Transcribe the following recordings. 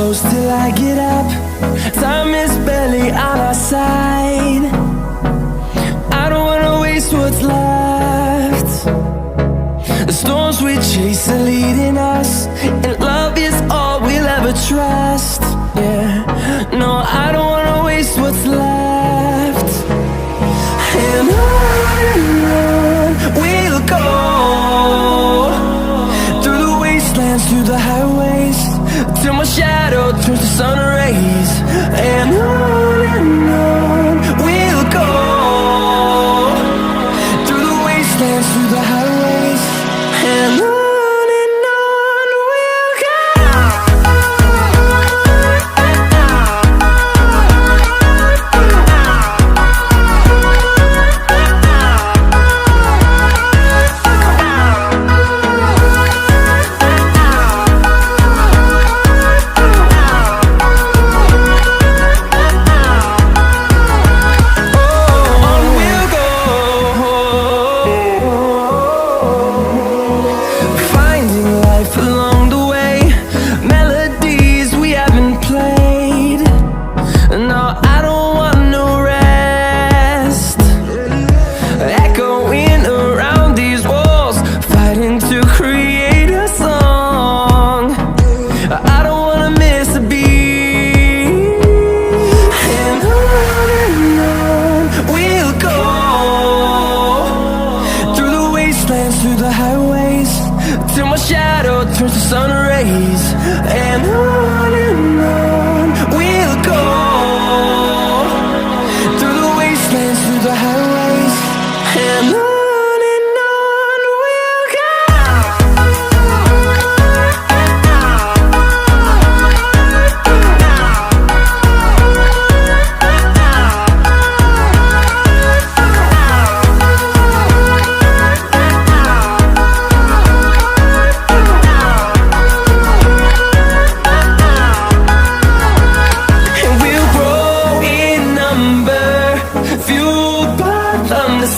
close till I get up. Time is barely on our side. I don't wanna waste what's left. The storms we chase are leading us, and love is all we'll ever trust. Yeah, no, I don't wanna waste what's left. And on we'll go, through the wastelands, through the highways, till my shadow turns to sun rays. And on we'll go, through the wastelands, through the highways, and on we'll go. Through the highways, till my shadow turns to sun rays. And on we'll go, through the wastelands, through the highways, and on we'll go.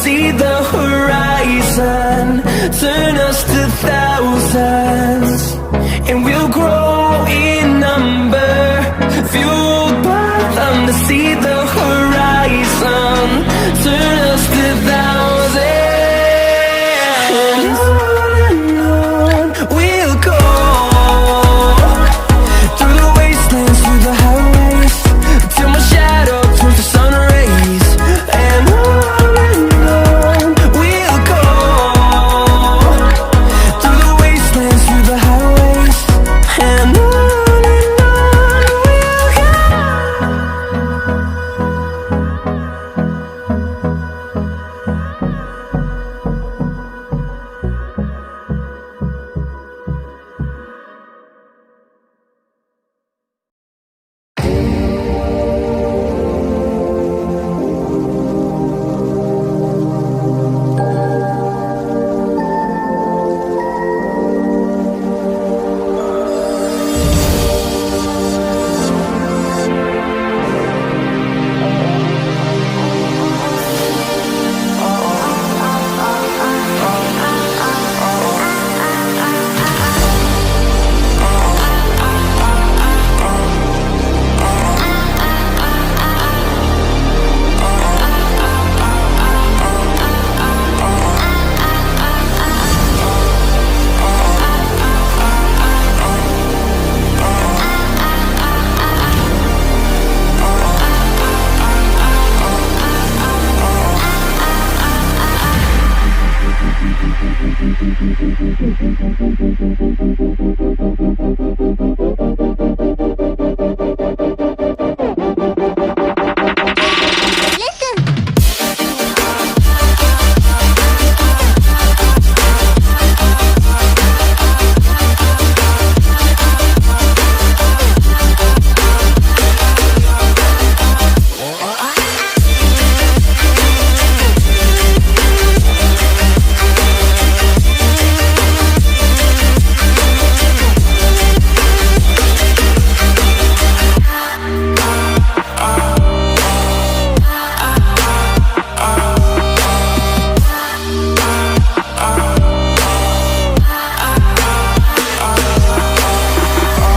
See the horizon, turn us to thousands, and we'll grow in number, fueled by them to see the